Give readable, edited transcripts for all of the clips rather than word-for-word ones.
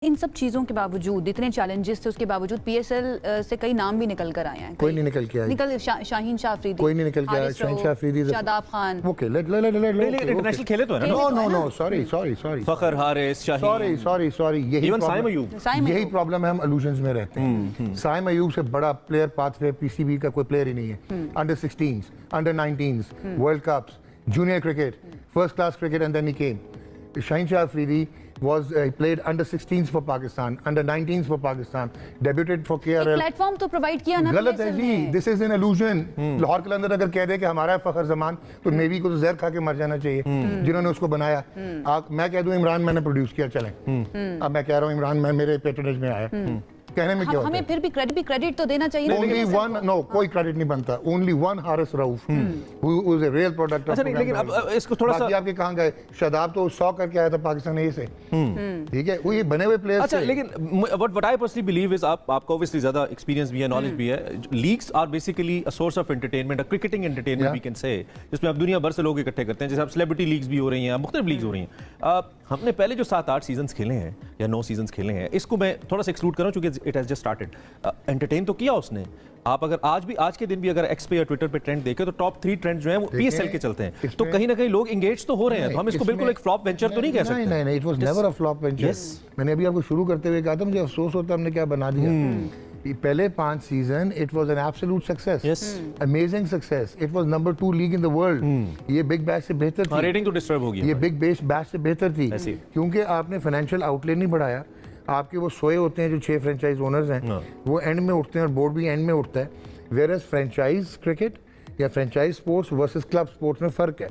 इन सब चीज़ों के बावजूद, इतने चैलेंजेस थे उसके बावजूद पीएसएल से कई नाम भी निकल कर आए हैं। कोई नहीं निकल के आया। शाहीन शाह अफरीदी, कोई नहीं निकल के आया। Shaheen Shah Afridi, Shadab Khan. Okay, late international खेले तो है ना? No, sorry Fakhar Haris, Shaheen, sorry, यही प्रॉब्लम है, हम इल्यूजन्स में रहते हैं। साइम अयूब से बड़ा प्लेयर पाथवे पीसीबी का कोई प्लेयर ही नहीं है। Under 16s, under 19s, world cups, junior cricket, first class cricket, and then he came. Shaheen Shah Afridi he played under 16s for Pakistan, under 19s for Pakistan, debuted for KRL. Platform तो provide किया ना। गलत है जी, this is an illusion. Lahore Qalandar अगर कह दे कि हमारा है फखर जमान, तो नेवी को तो जहर खा के मर जाना चाहिए जिन्होंने उसको बनाया. मैं कह दूं इमरान मैंने प्रोड्यूस किया, चलें. अब मैं कह रहा हूं इमरान मैं मेरे पेट्रोनेज में आया. कहने में क्या होता है? हमें फिर भी क्रेडिट तो देना चाहिए. Only one, no, कोई क्रेडिट नहीं बनता. Only one Haris Rauf, who was a real product of. लेकिन अब इसको थोड़ा सा आपके कहाँ गए? शादाब तो 100 करके आया था पाकिस्तान ए से. ठीक है, वो ये बने हुए प्लेयर्स. अच्छा, लेकिन what I personally believe is आपको obviously ज़्यादा एक्सपीरियंस भी है, नॉलेज भी है. Leagues are basically a source of entertainment, a cricketing entertainment we can say, जिसमें आप दुनिया भर से लोग इकट्ठे करते हैं. जैसे आप सेलिब्रिटी लीग्स भी हो रही हैं, मुख्तलिफ लीग्स हो रही हैं. हमने पहले जो 7-8 सीजन्स खेले हैं या 9 सीजन्स खेले हैं, इसको मैं थोड़ा सा एक्सक्लूड कर रहा हूं क्योंकि it has just started. Entertain तो किया उसने. आप अगर आज के दिन भी अगर एक्स पे या ट्विटर पे ट्रेंड देखें तो टॉप 3 ट्रेंड जो हैं वो पीएसएल के चलते हैं. तो कहीं ना कहीं लोग एंगेज तो हो रहे हैं. तो हम इसको बिल्कुल एक फ्लॉप वेंचर तो नहीं कह सकते. नहीं, it was never a flop venture. मैंने अभी आपको शुरू करते हुए कहा था मुझे अफसोस होता हमने क्या बना दिया. पहले 5 season it was an absolute success, amazing success. It was number 2 league in the world. ये बिग बैश से बेहतर थी. रेटिंग तो डिस्टर्ब हो गई. ये बिग बैश से बेहतर थी क्योंकि आपने फाइनेंशियल आउटले नहीं बढ़ाया. आपके वो सोए होते हैं जो 6 फ्रेंचाइज ओनर्स हैं, वो एंड में उठते हैं और बोर्ड भी एंड में उठता है. वेयरएज फ्रेंचाइज क्रिकेट या franchise sports versus club sports में फ़र्क है.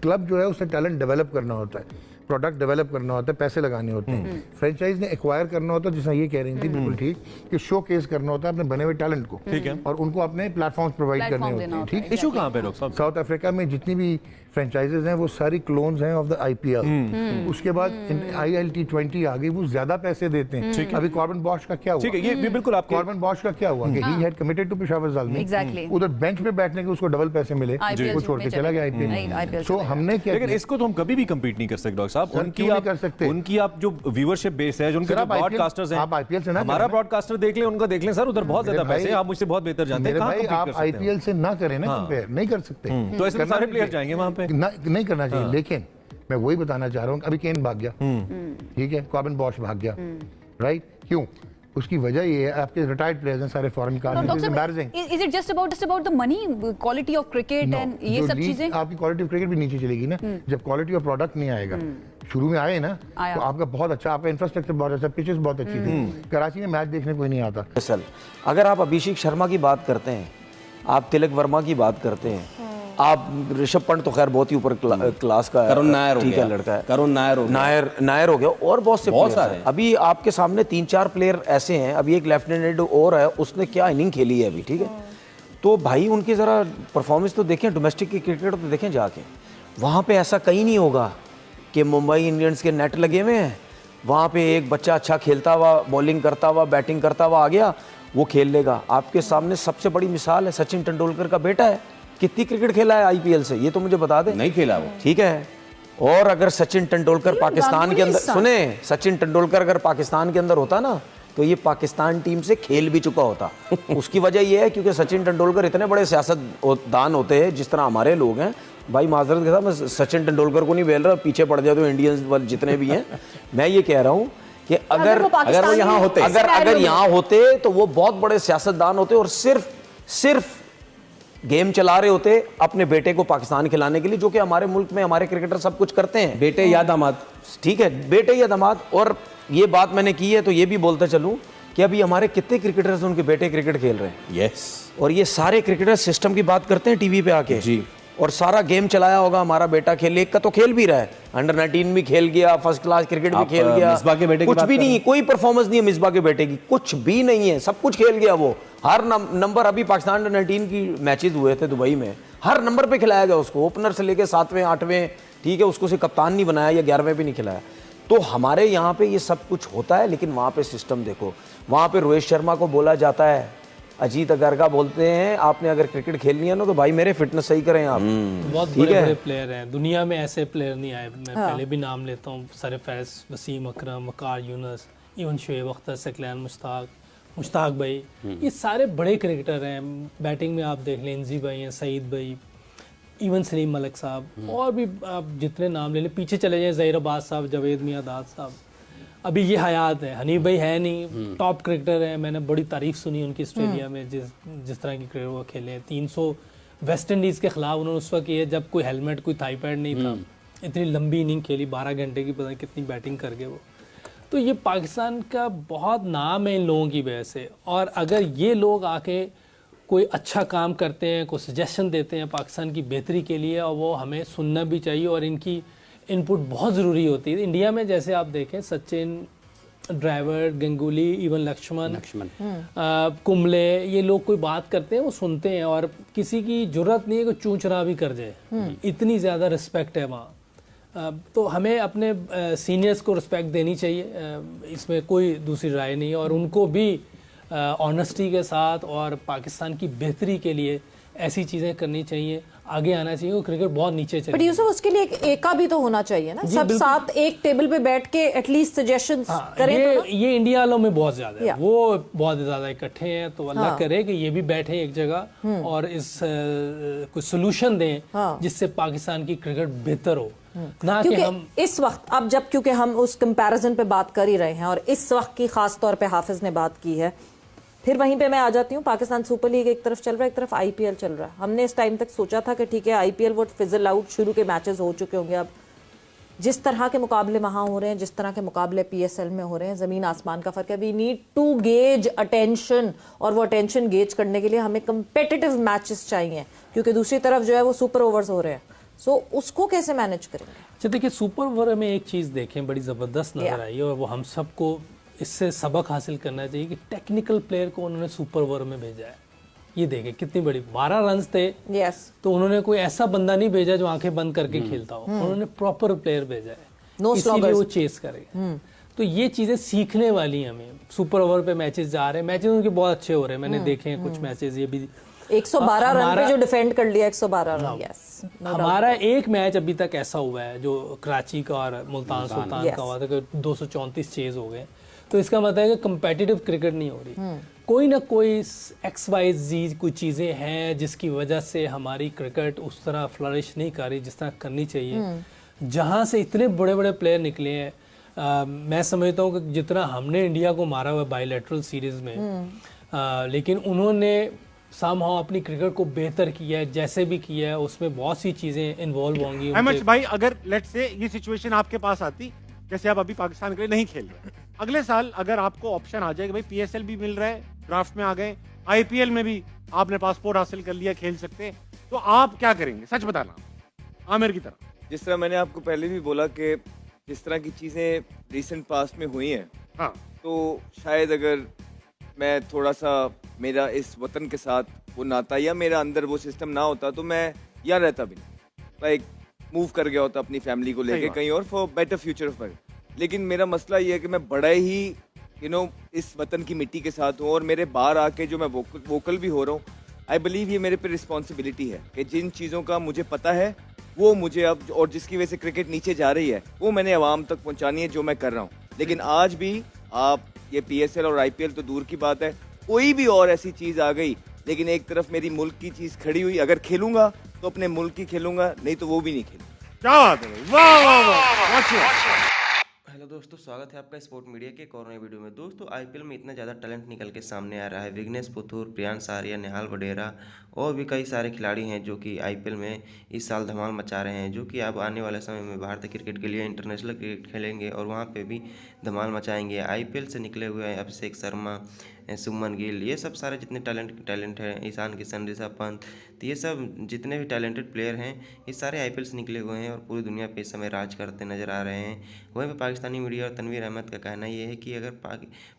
क्लब जो है उससे टैलेंट डेवलप करना होता है, प्रोडक्ट डेवलप करना होता है, पैसे लगाने होते हैं. फ्रेंचाइज ने एक्वायर करना होता है, जैसा ये कह रही थी बिल्कुल ठीक, कि शो केस करना होता है अपने बने हुए टैलेंट को. ठीक है. और उनको अपने प्लेटफॉर्म्स प्रोवाइड करने होते हैं. ठीक. इशू कहाँ पे डॉक्टर साहब? साउथ अफ्रीका में जितनी भी फ्रेंचाइजेज हैं वो सारी क्लोन्स हैं ऑफ द आईपीएल. उसके बाद ILT20 आ गई, वो ज्यादा पैसे देते हैं. अभी कॉर्बन बॉश का क्या हुआ? ठीक है, ये बिल्कुल आपके कॉर्बन बॉश का क्या हुआ कि he had committed to Peshawar Zalmi. उधर बेंच पे बैठने के उसको डबल पैसे मिले, वो छोड़ के चला गया आईपीएल. सो हमने क्या, लेकिन इसको तो हम कभी भी कंपीट नहीं कर सकते डॉक्टर साहब. उनकी आप जो व्यूअरशिप बेस है, जो उनके ब्रॉडकास्टर्स हैं, आप आईपीएल से ना, हमारा ब्रॉडकास्टर देख लें, उनका देख लें सर, उधर बहुत ज्यादा पैसे. आप मुझसे बहुत बेहतर जानते हैं. आप आईपीएल से ना करें ना, कंपेयर नहीं कर सकते. तो ऐसे सारे प्लेयर जाएंगे वहां पे, नहीं करना चाहिए. लेकिन मैं वही बताना चाह रहा हूँ, अभी केन भाग गया, ठीक है, कॉर्बन बॉश भाग गया, राइट. क्यों? उसकी वजह ये है आपके रिटायर्ड प्लेयर्स हैं सारे फॉरेन का. Is it just about the money, quality of cricket and ये सब चीजें? आपकी क्वालिटी ऑफ क्रिकेट भी नीचे चलेगी ना जब क्वालिटी ऑफ प्रोडक्ट नहीं आएगा. शुरू में आए ना तो आपका बहुत अच्छा, आपका इंफ्रास्ट्रक्चर बहुत अच्छा, पिचेस बहुत अच्छी थी. कराची में मैच देखने कोई नहीं आता. अगर आप अभिषेक शर्मा की बात करते हैं, आप तिलक वर्मा की बात करते हैं, आप ऋषभ पंत तो खैर बहुत ही ऊपर क्लास का है, करुण नायर हो ठीक गया, है, लड़का है, करुण नायर हो गया, और बहुत सारे. अभी आपके सामने 3-4 प्लेयर ऐसे हैं. अभी एक लेफ्टिनेंट और है, उसने क्या इनिंग खेली है अभी, ठीक है. तो भाई उनकी ज़रा परफॉर्मेंस तो देखें, डोमेस्टिक की क्रिकेट तो देखें जाके. वहाँ पे ऐसा कहीं नहीं होगा कि मुंबई इंडियंस के नेट लगे हुए हैं, वहाँ पे एक बच्चा अच्छा खेलता हुआ, बॉलिंग करता हुआ, बैटिंग करता हुआ आ गया, वो खेल लेगा. आपके सामने सबसे बड़ी मिसाल है सचिन तेंदुलकर का बेटा है. कितनी क्रिकेट खेला है आईपीएल से, ये तो मुझे बता दें. नहीं खेला वो, ठीक है. और अगर सचिन तेंदुलकर पाकिस्तान के अंदर, सुने, सचिन तेंदुलकर अगर पाकिस्तान के अंदर होता ना तो ये पाकिस्तान टीम से खेल भी चुका होता. उसकी वजह ये है क्योंकि सचिन तेंदुलकर इतने बड़े सियासतदान होते हैं जिस तरह हमारे लोग हैं. भाई माजरत के साथ मैं सचिन तेंदुलकर को नहीं बोल रहा, पीछे पड़ जाते हो इंडियंस जितने भी हैं. मैं ये कह रहा हूँ कि अगर वो यहाँ होते, अगर यहाँ होते तो वो बहुत बड़े सियासतदान होते और सिर्फ गेम चला रहे होते अपने बेटे को पाकिस्तान खिलाने के लिए, जो कि हमारे मुल्क में हमारे क्रिकेटर सब कुछ करते हैं. बेटे या दामाद, ठीक है, बेटे या दामाद. और ये बात मैंने की है तो ये भी बोलते चलूं कि अभी हमारे कितने क्रिकेटर्स उनके बेटे क्रिकेट खेल रहे हैं. यस. और ये सारे क्रिकेटर सिस्टम की बात करते हैं टीवी पे आके जी, और सारा गेम चलाया होगा हमारा बेटा खेल. एक का तो खेल भी रहा है, अंडर 19 भी खेल गया, फर्स्ट क्लास क्रिकेट भी खेल गया. मिसबा के बेटे कुछ भी नहीं, कोई परफॉर्मेंस नहीं है मिसबा के बेटे की, कुछ भी नहीं है, सब कुछ खेल गया वो. हर नंबर, अभी पाकिस्तान अंडर 19 की मैचेस हुए थे दुबई में, हर नंबर पे खिलाया गया उसको, ओपनर से लेके 7वें 8वें, ठीक है, उसको से कप्तान नहीं बनाया या 11वें पे नहीं खिलाया. तो हमारे यहाँ पे ये सब कुछ होता है, लेकिन वहाँ पे सिस्टम देखो. वहाँ पे रोहित शर्मा को बोला जाता है, अजीत अगरगा बोलते हैं आपने अगर क्रिकेट खेलनी है ना तो भाई मेरे फिटनेस सही करें आप. बहुत बड़े बड़े प्लेयर हैं दुनिया में, ऐसे प्लेयर नहीं आए. मैं पहले भी नाम लेता हूँ, सरफैज, वसीम अकरम, वकार यूनुस, इवन शोएब अख्तर, सकलैन मुश्ताक भाई, ये सारे बड़े क्रिकेटर हैं। बैटिंग में आप देख लें, इंजी भाई हैं, सईद भाई, इवन सलीम मलिक साहब, और भी आप जितने नाम ले लें, पीछे चले जाएं, ज़हीर अब्बास साहब, जावेद मियाँदाद साहब, अभी ये हयात है, हनीफ भाई है नहीं, टॉप क्रिकेटर हैं। मैंने बड़ी तारीफ सुनी उनकी ऑस्ट्रेलिया में, जिस तरह की क्रिकेट वो खेले। 300 वेस्ट इंडीज़ के खिलाफ उन्होंने उस वक्त किए जब कोई हेलमेट, कोई थाई पैड नहीं था। इतनी लंबी इनिंग खेली, 12 घंटे की, पता नहीं कितनी बैटिंग करके वो। तो ये पाकिस्तान का बहुत नाम है इन लोगों की वजह से। और अगर ये लोग आके कोई अच्छा काम करते हैं, कोई सजेशन देते हैं पाकिस्तान की बेहतरी के लिए, और वो हमें सुनना भी चाहिए, और इनकी इनपुट बहुत ज़रूरी होती है। इंडिया में जैसे आप देखें, सचिन, ड्राइवर, गंगुली, इवन लक्ष्मण, कुंबले, ये लोग कोई बात करते हैं वो सुनते हैं, और किसी की जरूरत नहीं है कि चूं चुरा भी कर जाए। इतनी ज़्यादा रिस्पेक्ट है वहाँ। तो हमें अपने सीनियर्स को रिस्पेक्ट देनी चाहिए, इसमें कोई दूसरी राय नहीं है। और उनको भी ऑनेस्टी के साथ और पाकिस्तान की बेहतरी के लिए ऐसी चीज़ें करनी चाहिए, आगे आना चाहिए। वो क्रिकेट बहुत नीचे चले। बट यूसुफ, उसके लिए एक एका भी तो होना चाहिए ना, सब साथ एक टेबल पे बैठ के एटलीस्ट सजेशंस करें। ये इंडिया वालों में बहुत ज्यादा है, वो बहुत ज्यादा इकट्ठे हैं। तो अल्लाह करे कि ये भी बैठे एक जगह और इस कुछ सोल्यूशन दें जिससे पाकिस्तान की क्रिकेट बेहतर हो। ना कि हम इस वक्त, अब जब क्योंकि हम उस कंपैरिजन पे बात कर ही रहे हैं, और इस वक्त की खास तौर पे हाफिज ने बात की है, फिर वहीं पे मैं आ जाती हूँ। पाकिस्तान सुपर लीग एक तरफ चल रहा है, एक तरफ आईपीएल चल रहा है। हमने इस टाइम तक सोचा था कि ठीक है, आईपीएल वो फिजल आउट, शुरू के मैचेस हो चुके होंगे। अब जिस तरह के मुकाबले वहां हो रहे हैं, जिस तरह के मुकाबले पीएसएल में हो रहे हैं, जमीन आसमान का फर्क है। We need to gauge attention, और वो अटेंशन गेज करने के लिए हमें कंपेटिटिव मैचेस चाहिए, क्योंकि दूसरी तरफ जो है वो सुपर ओवर्स हो रहे हैं। सो उसको कैसे मैनेज करेंगे? अच्छा देखिए, सुपर ओवर में एक चीज़ देखें बड़ी ज़बरदस्त नजर आई, और वो हम सबको इससे सबक हासिल करना चाहिए कि टेक्निकल प्लेयर को उन्होंने सुपर ओवर में भेजा है। ये देखें कितनी बड़ी, 12 रन थे, तो उन्होंने कोई ऐसा बंदा नहीं भेजा जो आंखें बंद करके खेलता हो। उन्होंने प्रॉपर प्लेयर भेजा है, इसीलिए वो चेस करेगा। तो ये चीजें सीखने वाली हैं हमें। सुपर ओवर पे मैचेस जा रहे हैं, मैचेस उनके बहुत अच्छे हो रहे हैं, मैंने देखे हैं कुछ मैचेस। ये भी 112 रन पे जो डिफेंड कर लिया, 112 रन। यस, हमारा एक मैच अभी तक ऐसा हुआ है जो कराची का और मुल्तान सुल्तान का हुआ था, 234 चेज हो गए। तो इसका मतलब है कि कंपेटिटिव क्रिकेट नहीं हो रही। कोई ना कोई XYZ कुछ चीज़ें हैं जिसकी वजह से हमारी क्रिकेट उस तरह फ्लरिश नहीं कर रही जिस तरह करनी चाहिए। जहाँ से इतने बड़े बड़े प्लेयर निकले हैं, मैं समझता हूँ कि जितना हमने इंडिया को मारा हुआ बायलैटरल सीरीज में, लेकिन उन्होंने समहाउ अपनी क्रिकेट को बेहतर किया है। जैसे भी किया है उसमें बहुत सी चीज़ें इन्वॉल्व होंगी। अहमद भाई, अगर लेट्स से ये सिचुएशन आपके पास आती, जैसे आप अभी पाकिस्तान के लिए नहीं खेल रहे, अगले साल अगर आपको ऑप्शन आ जाए कि भाई पीएसएल भी मिल रहा है, ड्राफ्ट में आ गए, आईपीएल में भी आपने पासपोर्ट हासिल कर लिया, खेल सकते, तो आप क्या करेंगे? सच बताना, आमिर की तरह। जिस तरह मैंने आपको पहले भी बोला कि जिस तरह की चीज़ें रिसेंट पास्ट में हुई हैं, हाँ, तो शायद अगर मैं थोड़ा सा, मेरा इस वतन के साथ वो नाता या मेरा अंदर वो सिस्टम ना होता, तो मैं यहाँ रहता भी नहीं, लाइक मूव कर गया होता अपनी फैमिली को लेके कहीं और, for better future of my. लेकिन मेरा मसला ये है कि मैं बड़ा ही इस वतन की मिट्टी के साथ हूँ, और मेरे बाहर आके जो मैं वोकल भी हो रहा हूँ, आई बिलीव ये मेरे पे रिस्पॉन्सिबिलिटी है कि जिन चीज़ों का मुझे पता है वो मुझे अब, और जिसकी वजह से क्रिकेट नीचे जा रही है, वो मैंने आवाम तक पहुँचानी है, जो मैं कर रहा हूँ। लेकिन आज भी आप ये पीएसएल और आईपीएल तो दूर की बात है, कोई भी और ऐसी चीज़ आ गई, लेकिन एक तरफ मेरी मुल्क की चीज़ खड़ी हुई, अगर खेलूंगा तो अपने मुल्क की खेलूंगा, नहीं तो वो भी नहीं खेलूंगा। क्या बात है, वाह वाह वाह। हेलो दोस्तों, स्वागत है आपका स्पोर्ट मीडिया के एक और नए वीडियो में। दोस्तों, आईपीएल में इतना ज़्यादा टैलेंट निकल के सामने आ रहा है। विघ्नेश पुथुर, प्रियांश आर्या, नेहाल वडेरा और भी कई सारे खिलाड़ी हैं जो कि आईपीएल में इस साल धमाल मचा रहे हैं, जो कि अब आने वाले समय में भारतीय क्रिकेट के लिए इंटरनेशनल क्रिकेट खेलेंगे और वहाँ पे भी धमाल मचाएंगे। आईपीएल से निकले हुए हैं अभिषेक शर्मा, शुभमन गिल, ये सब सारे जितने टैलेंट हैं, ईशान किशन, ऋषभ पंत, तो ये सब जितने भी टैलेंटेड प्लेयर हैं, ये सारे आईपीएल से निकले हुए हैं और पूरी दुनिया पे इस समय राज करते नजर आ रहे हैं। वहीं पे पाकिस्तानी मीडिया और तनवीर अहमद का कहना ये है कि अगर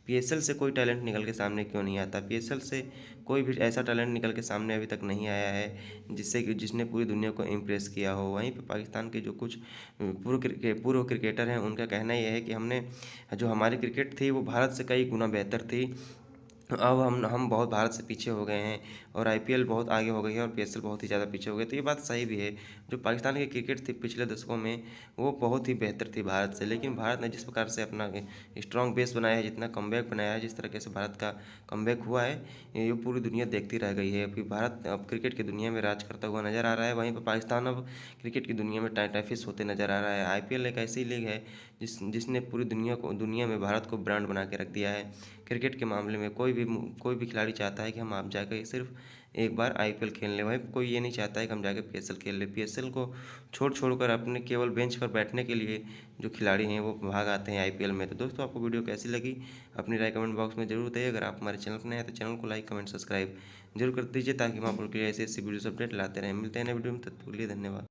पीएसएल से कोई टैलेंट निकल के सामने क्यों नहीं आता। पीएसएल से कोई भी ऐसा टैलेंट निकल के सामने अभी तक नहीं आया है जिसने पूरी दुनिया को इम्प्रेस किया हो। वहीं पे पाकिस्तान के जो कुछ पूर्व क्रिकेटर हैं, उनका कहना यह है कि हमने जो हमारी क्रिकेट थी वो भारत से कई गुना बेहतर थी, अब हम बहुत भारत से पीछे हो गए हैं और आईपीएल बहुत आगे हो गई है और पीएसएल बहुत ही ज़्यादा पीछे हो गई। तो ये बात सही भी है। जो पाकिस्तान की क्रिकेट थी पिछले दशकों में वो बहुत ही बेहतर थी भारत से, लेकिन भारत ने जिस प्रकार से अपना स्ट्रॉन्ग बेस बनाया है, जितना कमबैक बनाया है, जिस तरीके से भारत का कमबैक हुआ है, ये पूरी दुनिया देखती रह गई है। अभी भारत अब क्रिकेट की दुनिया में राज करता हुआ नज़र आ रहा है, वहीं पर पाकिस्तान अब क्रिकेट की दुनिया में टाइफिस होते नज़र आ रहा है। आईपीएल एक ऐसी लीग है जिसने पूरी दुनिया में भारत को ब्रांड बना के रख दिया है। क्रिकेट के मामले में कोई भी खिलाड़ी चाहता है कि हम आप जाकर सिर्फ एक बार आईपीएल खेल लें। भाई कोई ये नहीं चाहता है कि हम जाके पीएसएल खेल लें। पीएसएल को छोड़कर अपने केवल बेंच पर बैठने के लिए जो खिलाड़ी हैं वो भाग आते हैं आईपीएल में। तो दोस्तों, आपको वीडियो कैसी लगी अपनी राय कमेंट बॉक्स में जरूर बताइए। अगर आप हमारे चैनल पर नए हैं तो चैनल को लाइक कमेंट सब्सक्राइब जरूर कर दीजिए, ताकि हम आप लोग के लिए ऐसी वीडियोस अपडेट लाते रहें। मिलते हैं नए वीडियो में, तब तक के लिए धन्यवाद।